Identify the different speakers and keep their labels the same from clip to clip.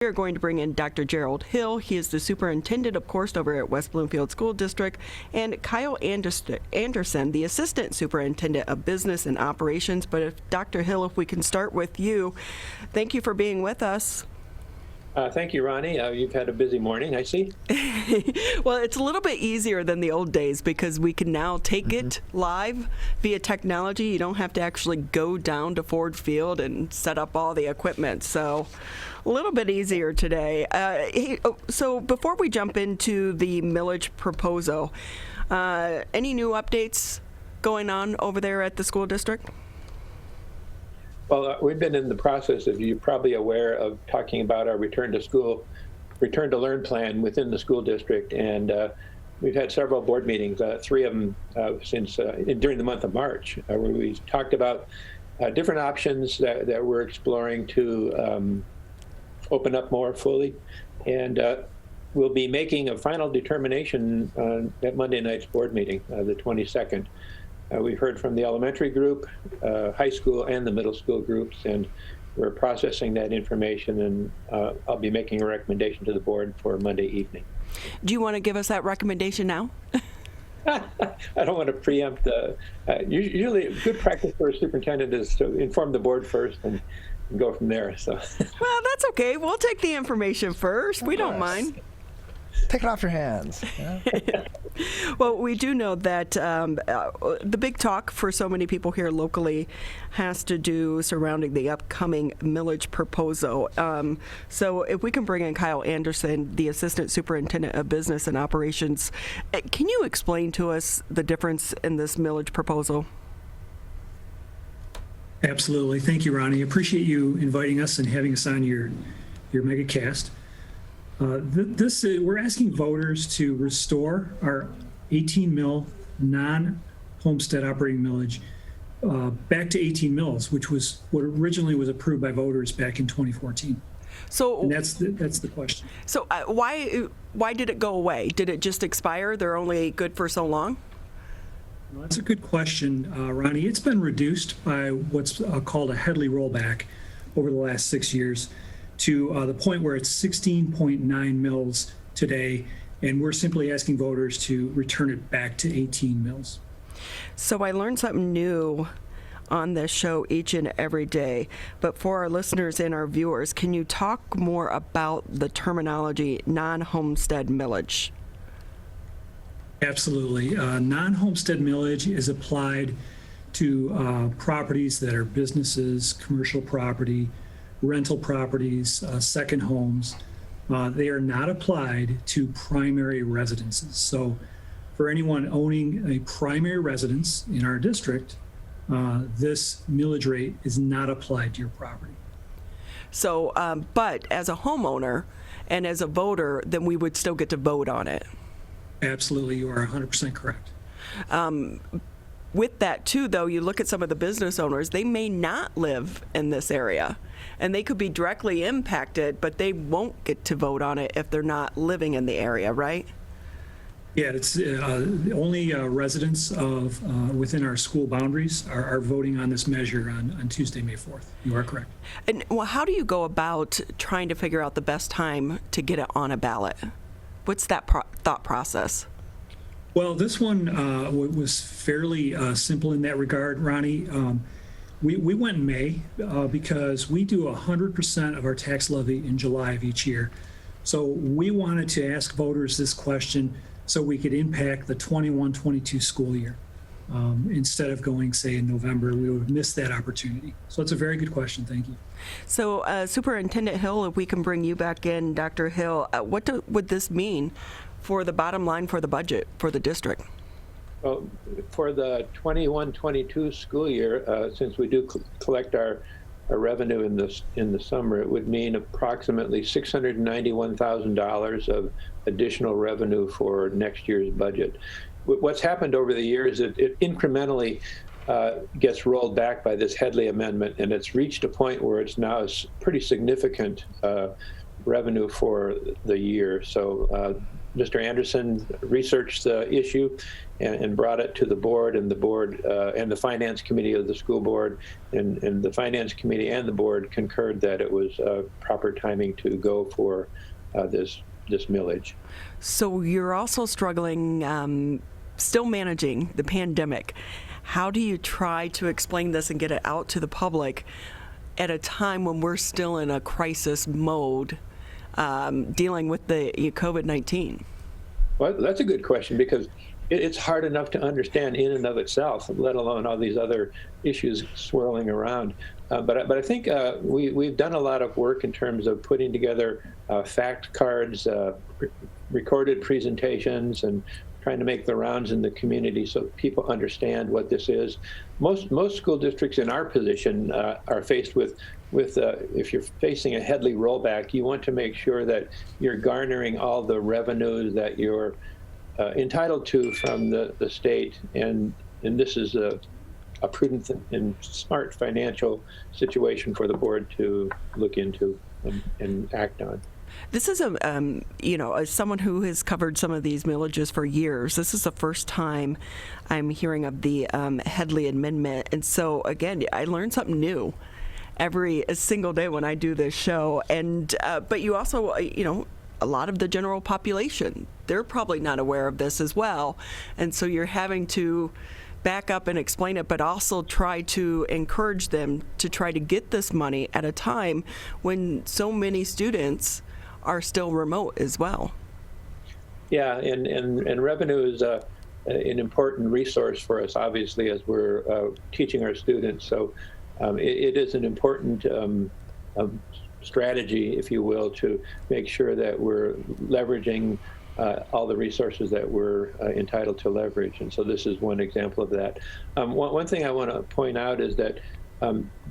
Speaker 1: We are going to bring in Dr. Gerald Hill. He is the superintendent, of course, over at West Bloomfield School District, and Kyle Anderson, the assistant superintendent of business and operations. But if Dr. Hill, if we can start with you, thank you for being with us.
Speaker 2: Thank you, Ronnie. You've had a busy morning, I see.
Speaker 1: Well, it's a little bit easier than the old days because we can now take it live via technology. You don't have to actually go down to Ford Field and set up all the equipment. So a little bit easier today. So before we jump into the millage proposal, any new updates going on over there at the school district?
Speaker 2: Well, we've been in the process, as you're probably aware, of talking about our return to learn plan within the school district, and we've had several board meetings, 3 of them since during the month of March, where we talked about different options that we're exploring to open up more fully, and we'll be making a final determination at Monday night's board meeting, the 22nd. We've heard from the elementary group, high school, and the middle school groups, and we're processing that information, and I'll be making a recommendation to the board for Monday evening.
Speaker 1: Do you want to give us that recommendation now?
Speaker 2: I don't want to preempt. Usually, good practice for a superintendent is to inform the board first and go from there. So.
Speaker 1: Well, that's okay. We'll take the information first. We don't mind.
Speaker 3: Take it off your hands. Yeah.
Speaker 1: Well, we do know that the big talk for so many people here locally has to do surrounding the upcoming millage proposal. So if we can bring in Kyle Anderson, the Assistant Superintendent of Business and Operations, can you explain to us the difference in this millage proposal?
Speaker 4: Absolutely. Thank you, Ronnie. Appreciate you inviting us and having us on your megacast. We're asking voters to restore our 18 mil non-homestead operating millage back to 18 mils, which was what originally was approved by voters back in 2014.
Speaker 1: So
Speaker 4: and that's the question.
Speaker 1: So why did it go away? Did it just expire? They're only good for so long?
Speaker 4: Well, that's a good question, Ronnie. It's been reduced by what's called a Headley rollback over the last 6 years. To the point where it's 16.9 mils today, and we're simply asking voters to return it back to 18 mils.
Speaker 1: So I learned something new on this show each and every day, but for our listeners and our viewers, can you talk more about the terminology non-homestead millage?
Speaker 4: Absolutely. Non-homestead millage is applied to properties that are businesses, commercial property, rental properties, second homes. They are not applied to primary residences. So for anyone owning a primary residence in our district, this millage rate is not applied to your property.
Speaker 1: So, but as a homeowner and as a voter, then we would still get to vote on it.
Speaker 4: Absolutely, you are 100% correct.
Speaker 1: With that too, though, you look at some of the business owners, they may not live in this area and they could be directly impacted, but they won't get to vote on it if they're not living in the area, right?
Speaker 4: Yeah, it's only residents of within our school boundaries are voting on this measure on Tuesday, May 4th. You are correct.
Speaker 1: And well, how do you go about trying to figure out the best time to get it on a ballot? What's that thought process?
Speaker 4: Well, this one was fairly simple in that regard, Ronnie. We went in May because we do 100% of our tax levy in July of each year. So we wanted to ask voters this question so we could impact the 21-22 school year. Instead of going, say, in November, we would have missed that opportunity. So it's a very good question. Thank you.
Speaker 1: So Superintendent Hill, if we can bring you back in, Dr. Hill, what would this mean for the bottom line for the budget for the district?
Speaker 2: Well, for the 21-22 school year, since we do collect our revenue in the summer, it would mean approximately $691,000 of additional revenue for next year's budget. What's happened over the years, it incrementally gets rolled back by this Headley amendment, and it's reached a point where it's now a pretty significant revenue for the year. So Mr. Anderson researched the issue and brought it to the board, and the board and the finance committee of the school board, and the finance committee and the board concurred that it was proper timing to go for this millage.
Speaker 1: So you're also struggling, still managing the pandemic. How do you try to explain this and get it out to the public at a time when we're still in a crisis mode, dealing with the COVID-19?
Speaker 2: Well, that's a good question, because it's hard enough to understand in and of itself, let alone all these other issues swirling around. But I think we've done a lot of work in terms of putting together fact cards, recorded presentations, and trying to make the rounds in the community so people understand what this is. Most school districts in our position are faced with if you're facing a Headley rollback, you want to make sure that you're garnering all the revenues that you're entitled to from the state, and this is a prudent and smart financial situation for the board to look into and act on.
Speaker 1: This is as someone who has covered some of these millages for years, this is the first time I'm hearing of the Headley Amendment. And so, again, I learn something new every single day when I do this show. And but you also, a lot of the general population, they're probably not aware of this as well. And so you're having to back up and explain it, but also try to encourage them to try to get this money at a time when so many students are still remote as well.
Speaker 2: Yeah, and revenue is an important resource for us, obviously, as we're teaching our students. So it is an important strategy, if you will, to make sure that we're leveraging all the resources that we're entitled to leverage. And so this is one example of that. One thing I want to point out is that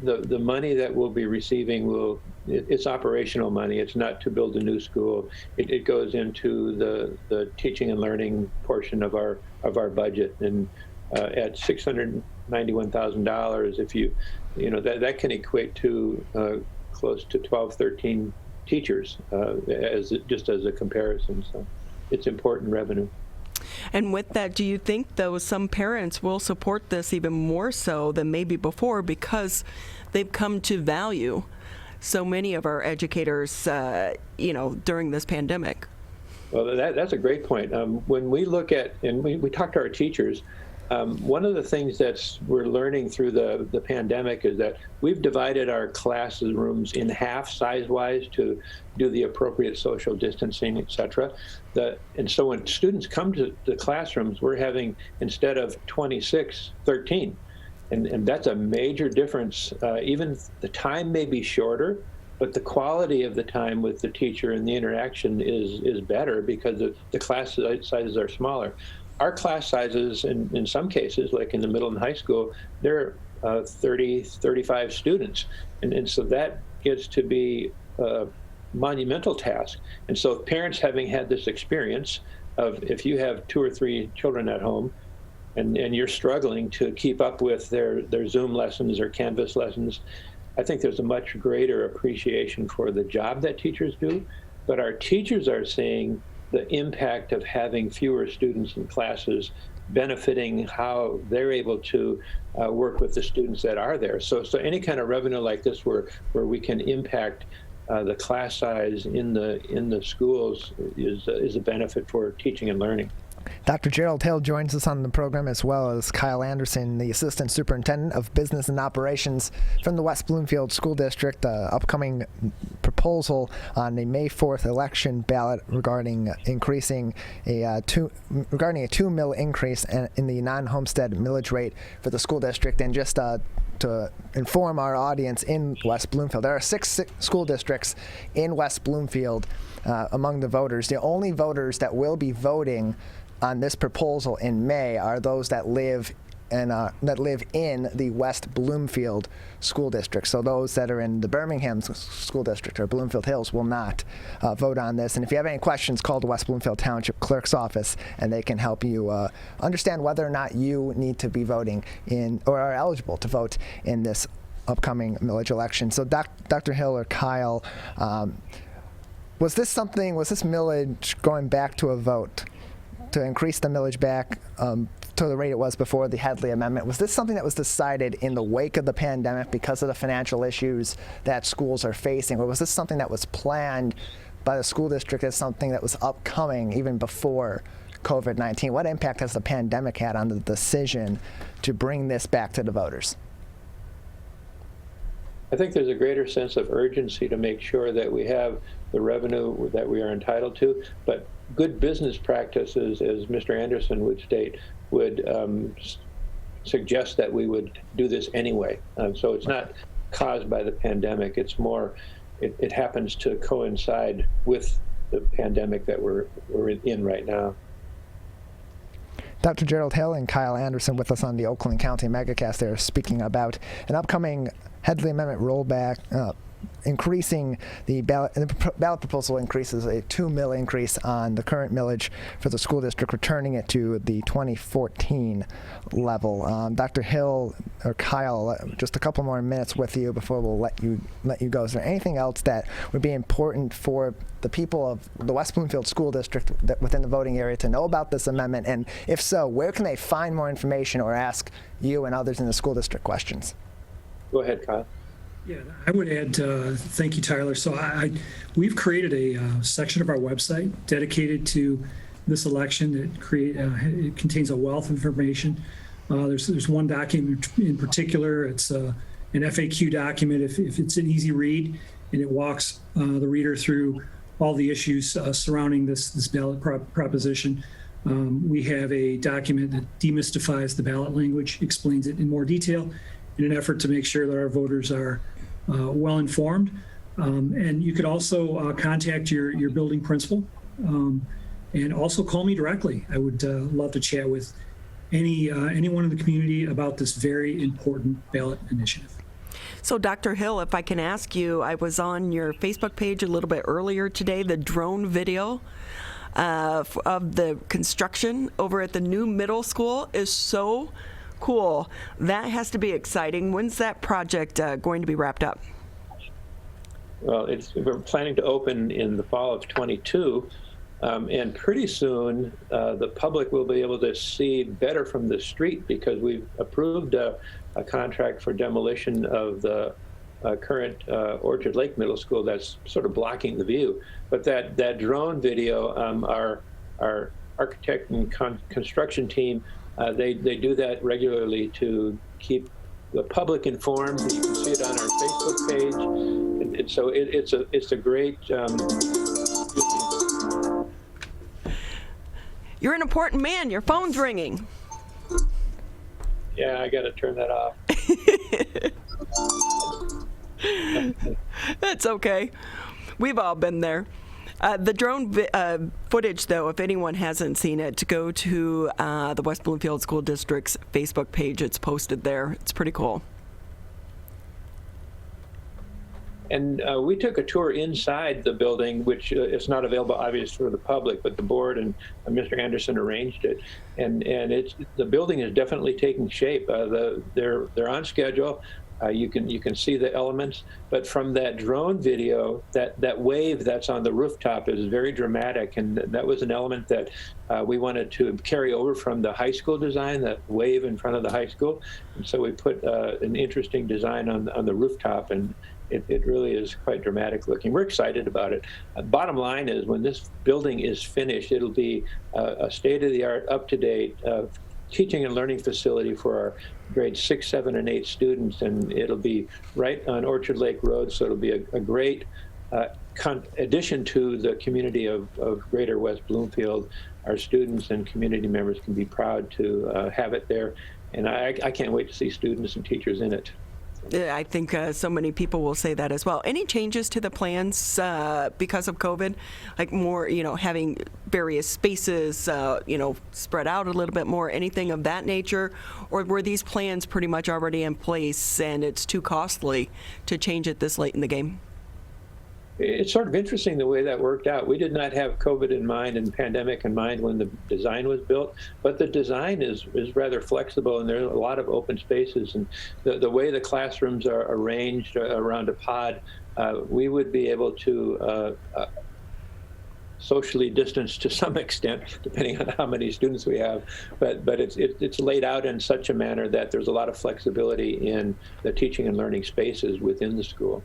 Speaker 2: the money that we'll be receiving it's operational money. It's not to build a new school. It goes into the teaching and learning portion of our budget. And at $691,000, if that can equate to close to 12, 13 teachers just as a comparison. So it's important revenue.
Speaker 1: And with that, do you think, though, some parents will support this even more so than maybe before because they've come to value so many of our educators, during this pandemic?
Speaker 2: Well, that's a great point. When we look at, and we talk to our teachers, one of the things we're learning through the pandemic is that we've divided our classrooms in half size-wise to do the appropriate social distancing, et cetera. And so when students come to the classrooms, we're having, instead of 26, 13. And that's a major difference. Even the time may be shorter, but the quality of the time with the teacher and the interaction is better because the class sizes are smaller. Our class sizes, in some cases, like in the middle and high school, they're 30, 35 students. And so that gets to be a monumental task. And so parents having had this experience of, if you have 2 or 3 children at home and you're struggling to keep up with their Zoom lessons or Canvas lessons, I think there's a much greater appreciation for the job that teachers do. But our teachers are seeing the impact of having fewer students in classes benefiting how they're able to work with the students that are there. So any kind of revenue like this where we can impact the class size in the schools is a benefit for teaching and learning.
Speaker 3: Dr. Gerald Hill joins us on the program, as well as Kyle Anderson, the Assistant Superintendent of Business and Operations from the West Bloomfield School District. Upcoming proposal on the May 4th election ballot regarding increasing a 2 mil increase in the non-homestead millage rate for the school district. And just to inform our audience in West Bloomfield, there are 6 school districts in West Bloomfield among the voters. The only voters that will be voting on this proposal in May are those that live in the West Bloomfield School District. So those that are in the Birmingham School District or Bloomfield Hills will not vote on this. And if you have any questions, call the West Bloomfield Township Clerk's office, and they can help you understand whether or not you need to be voting in or are eligible to vote in this upcoming millage election. So Dr. Hill or Kyle, Was this millage going back to a vote to increase the millage back to the rate it was before the Headley Amendment? Was this something that was decided in the wake of the pandemic because of the financial issues that schools are facing? Or was this something that was planned by the school district as something that was upcoming even before COVID-19? What impact has the pandemic had on the decision to bring this back to the voters?
Speaker 2: I think there's a greater sense of urgency to make sure that we have the revenue that we are entitled to, but good business practices, as Mr. Anderson would state, would suggest that we would do this anyway. So it's not caused by the pandemic. It's more, it happens to coincide with the pandemic that we're in right now.
Speaker 3: Dr. Gerald Hill and Kyle Anderson with us on the Oakland County Megacast. They're speaking about an upcoming Headley Amendment rollback, increasing the ballot. The ballot proposal increases a $2 million increase on the current millage for the school district, returning it to the 2014 level. Dr. Hill or Kyle, just a couple more minutes with you before we'll let you go. Is there anything else that would be important for the people of the West Bloomfield School District that within the voting area to know about this amendment? And if so, where can they find more information or ask you and others in the school district questions?
Speaker 2: Go ahead, Kyle.
Speaker 4: Yeah, I would add, thank you, Tyler. So we've created a section of our website dedicated to this election that it contains a wealth of information. There's one document in particular. It's an FAQ document. If it's an easy read, and it walks the reader through all the issues surrounding this ballot proposition. We have a document that demystifies the ballot language, explains it in more detail, in an effort to make sure that our voters are well informed. And you could also contact your building principal and also call me directly. I would love to chat with anyone in the community about this very important ballot initiative.
Speaker 1: So Dr. Hill, if I can ask you, I was on your Facebook page a little bit earlier today, the drone video of the construction over at the new middle school is so cool. That has to be exciting. When's that project going to be wrapped up?
Speaker 2: Well, we're planning to open in the fall of 22, and pretty soon the public will be able to see better from the street because we've approved a contract for demolition of the current Orchard Lake Middle School that's sort of blocking the view. But that drone video, our architect and construction team, they do that regularly to keep the public informed. You can see it on our Facebook page, and so it's a great.
Speaker 1: You're an important man. Your phone's ringing.
Speaker 2: Yeah, I got to turn that off.
Speaker 1: That's okay. We've all been there. The drone footage, though, if anyone hasn't seen it, go to the West Bloomfield School District's Facebook page. It's posted there. It's pretty cool.
Speaker 2: And we took a tour inside the building, which is not available, obviously, for the public, but the board and Mr. Anderson arranged it. And the building is definitely taking shape. They're on schedule. You can see the elements, but from that drone video, that wave that's on the rooftop is very dramatic, and that was an element that we wanted to carry over from the high school design, that wave in front of the high school. And so we put an interesting design on the rooftop, and it really is quite dramatic looking. We're excited about it. Bottom line is, when this building is finished, it'll be a state-of-the-art, up-to-date teaching and learning facility for our grades 6, 7, and 8 students, and it'll be right on Orchard Lake Road, so it'll be a great addition to the community of Greater West Bloomfield. Our students and community members can be proud to have it there, and I can't wait to see students and teachers in it.
Speaker 1: I think so many people will say that as well. Any changes to the plans because of COVID? Like more, having various spaces, spread out a little bit more, anything of that nature? Or were these plans pretty much already in place and it's too costly to change it this late in the game?
Speaker 2: It's sort of interesting the way that worked out. We did not have COVID in mind and pandemic in mind when the design was built, but the design is rather flexible, and there are a lot of open spaces. And the way the classrooms are arranged around a pod, we would be able to socially distanced to some extent, depending on how many students we have. But it's laid out in such a manner that there's a lot of flexibility in the teaching and learning spaces within the school.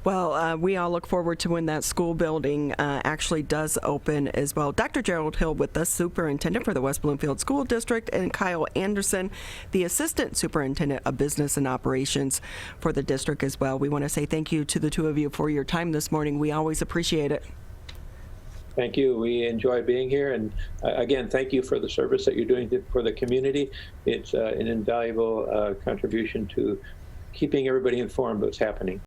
Speaker 1: Well, we all look forward to when that school building actually does open as well. Dr. Gerald Hill with us, Superintendent for the West Bloomfield School District, and Kyle Anderson, the Assistant Superintendent of Business and Operations for the district as well. We want to say thank you to the two of you for your time this morning. We always appreciate it.
Speaker 2: Thank you. We enjoy being here. And again, thank you for the service that you're doing for the community. It's an invaluable contribution to keeping everybody informed of what's happening.